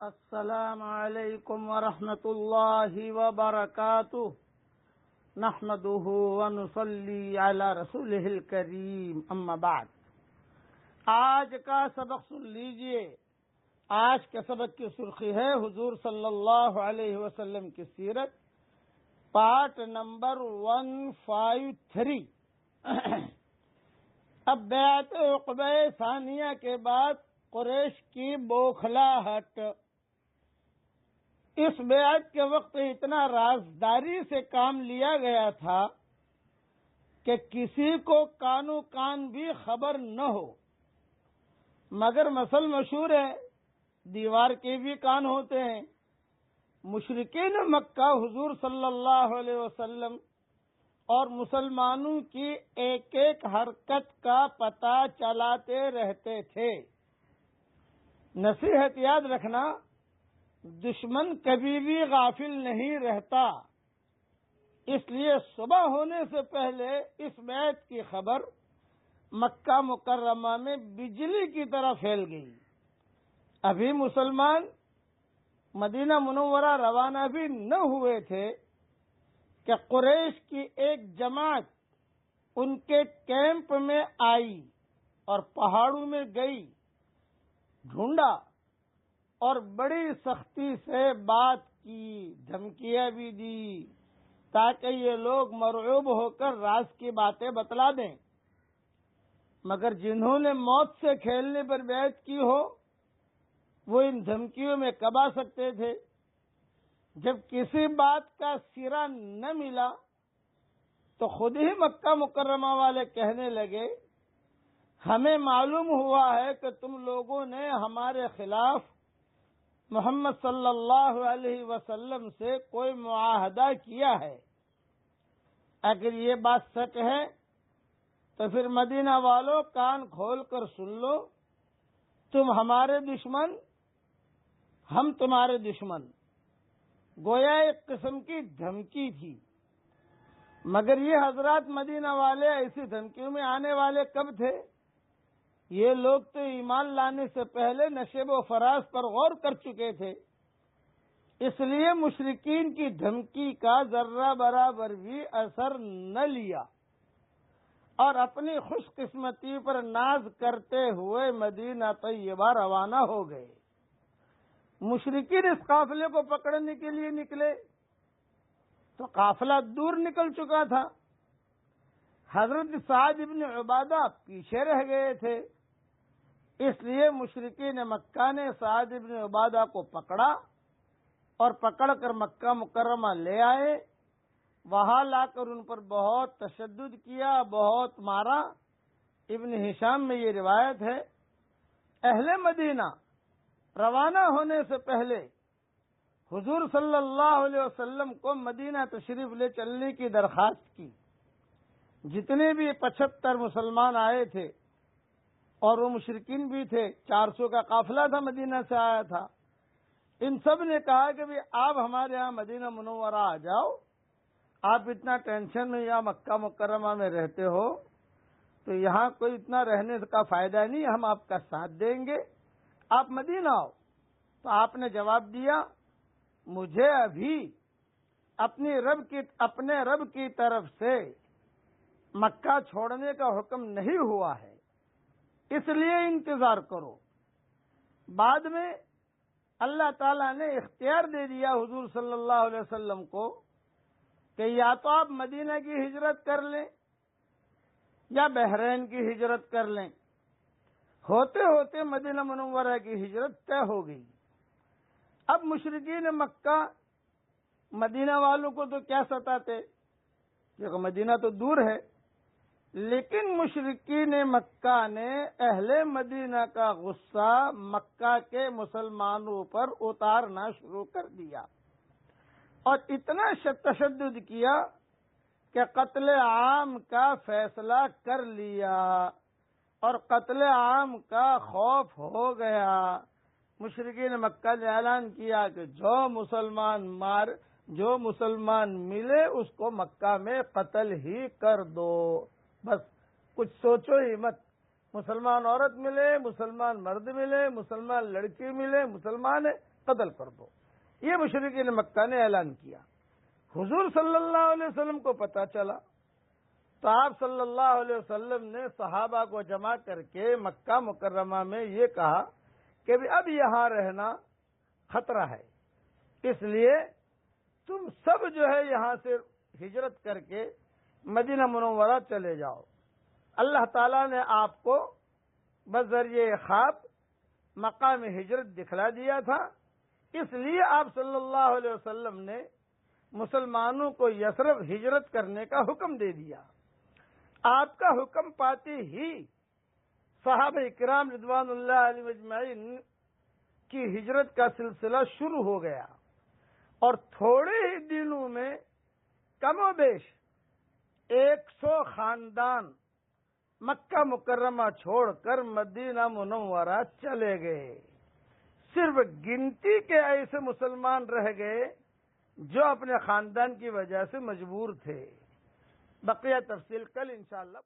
السلام علیکم ورحمۃ اللہ وبرکاتہ نحمده ونصلی علی رسولہ الکریم اما بعد۔ آج کا سبق سن لیجئے۔ آج کے سبق کی سرخی ہے حضور صلی اللہ علیہ وسلم کی سیرت، پارٹ نمبر 153۔ اب بیعت عقبہ ثانیہ کے بعد قریش کی بوکھلاہٹ۔ اس بیعت کے وقت اتنا رازداری سے کام لیا گیا تھا کہ کسی کو کانو کان بھی خبر نہ ہو، مگر مثل مشہور ہے، دیوار کے بھی کان ہوتے ہیں۔ مشرکین مکہ حضور صلی اللہ علیہ وسلم اور مسلمانوں کی ایک ایک حرکت کا پتہ چلاتے رہتے تھے۔ نصیحت یاد رکھنا، دشمن کبھی بھی غافل نہیں رہتا، اس لیے صبح ہونے سے پہلے اس بیعت کی خبر مکہ مکرمہ میں بجلی کی طرح پھیل گئی۔ ابھی مسلمان مدینہ منورہ روانہ بھی نہ ہوئے تھے کہ قریش کی ایک جماعت ان کے کیمپ میں آئی اور پہاڑوں میں گئی، ڈھونڈا اور بڑی سختی سے بات کی، دھمکیاں بھی دی تاکہ یہ لوگ مرعوب ہو کر راز کی باتیں بتلا دیں۔ مگر جنہوں نے موت سے کھیلنے پر بیعت کی ہو، وہ ان دھمکیوں میں کب آ سکتے تھے؟ جب کسی بات کا سرا نہ ملا تو خود ہی مکہ مکرمہ والے کہنے لگے، ہمیں معلوم ہوا ہے کہ تم لوگوں نے ہمارے خلاف محمد صلی اللہ علیہ وسلم سے کوئی معاہدہ کیا ہے۔ اگر یہ بات سچ ہے تو پھر مدینہ والوں کان کھول کر سن لو، تم ہمارے دشمن، ہم تمہارے دشمن۔ گویا ایک قسم کی دھمکی تھی۔ مگر یہ حضرات مدینہ والے ایسی دھمکیوں میں آنے والے کب تھے؟ یہ لوگ تو ایمان لانے سے پہلے نشیب و فراز پر غور کر چکے تھے، اس لیے مشرکین کی دھمکی کا ذرہ برابر بھی اثر نہ لیا اور اپنی خوش قسمتی پر ناز کرتے ہوئے مدینہ طیبہ روانہ ہو گئے۔ مشرکین اس قافلے کو پکڑنے کے لیے نکلے تو قافلہ دور نکل چکا تھا۔ حضرت سعد بن عبادہ پیچھے رہ گئے تھے، اس لیے مشرکین مکہ نے سعد بن عبادہ کو پکڑا اور پکڑ کر مکہ مکرمہ لے آئے۔ وہاں لا کر ان پر بہت تشدد کیا، بہت مارا۔ ابن ہشام میں یہ روایت ہے، اہل مدینہ روانہ ہونے سے پہلے حضور صلی اللہ علیہ وسلم کو مدینہ تشریف لے چلنے کی درخواست کی۔ جتنے بھی 75 مسلمان آئے تھے اور وہ مشرکین بھی تھے، 400 کا قافلہ تھا، مدینہ سے آیا تھا، ان سب نے کہا کہ آپ ہمارے ہاں مدینہ منورہ آ جاؤ، آپ اتنا ٹینشن میں یا مکہ مکرمہ میں رہتے ہو تو یہاں کوئی اتنا رہنے کا فائدہ نہیں، ہم آپ کا ساتھ دیں گے، آپ مدینہ آؤ۔ تو آپ نے جواب دیا، مجھے ابھی اپنے رب کی طرف سے مکہ چھوڑنے کا حکم نہیں ہوا ہے، اس لیے انتظار کرو۔ بعد میں اللہ تعالیٰ نے اختیار دے دیا حضور صلی اللہ علیہ وسلم کو کہ یا تو آپ مدینہ کی ہجرت کر لیں یا بحرین کی ہجرت کر لیں۔ ہوتے ہوتے مدینہ منورہ کی ہجرت طے ہو گئی۔ اب مشرکین مکہ مدینہ والوں کو تو کیا ستاتے، کیونکہ مدینہ تو دور ہے، لیکن مشرکین مکہ نے اہل مدینہ کا غصہ مکہ کے مسلمانوں پر اتارنا شروع کر دیا اور اتنا تشدد کیا کہ قتل عام کا فیصلہ کر لیا اور قتل عام کا خوف ہو گیا۔ مشرکین مکہ نے اعلان کیا کہ جو مسلمان ملے اس کو مکہ میں قتل ہی کر دو، بس کچھ سوچو ہی مت۔ مسلمان عورت ملے، مسلمان مرد ملے، مسلمان لڑکی ملے، مسلمان ہے، قتل کر دو۔ یہ مشرکین مکہ نے اعلان کیا۔ حضور صلی اللہ علیہ وسلم کو پتہ چلا تو آپ صلی اللہ علیہ وسلم نے صحابہ کو جمع کر کے مکہ مکرمہ میں یہ کہا کہ اب یہاں رہنا خطرہ ہے، اس لیے تم سب جو ہے یہاں سے ہجرت کر کے مدینہ منورہ چلے جاؤ۔ اللہ تعالیٰ نے آپ کو بذریعہ خواب مقام ہجرت دکھلا دیا تھا، اس لیے آپ صلی اللہ علیہ وسلم نے مسلمانوں کو یثرب ہجرت کرنے کا حکم دے دیا۔ آپ کا حکم پاتے ہی صحابہ کرام رضوان اللہ علیہ اجمعین کی ہجرت کا سلسلہ شروع ہو گیا، اور تھوڑے ہی دنوں میں کم و بیش 100 خاندان مکہ مکرمہ چھوڑ کر مدینہ منورہ چلے گئے۔ صرف گنتی کے ایسے مسلمان رہ گئے جو اپنے خاندان کی وجہ سے مجبور تھے۔ بقیہ تفصیل کل انشاءاللہ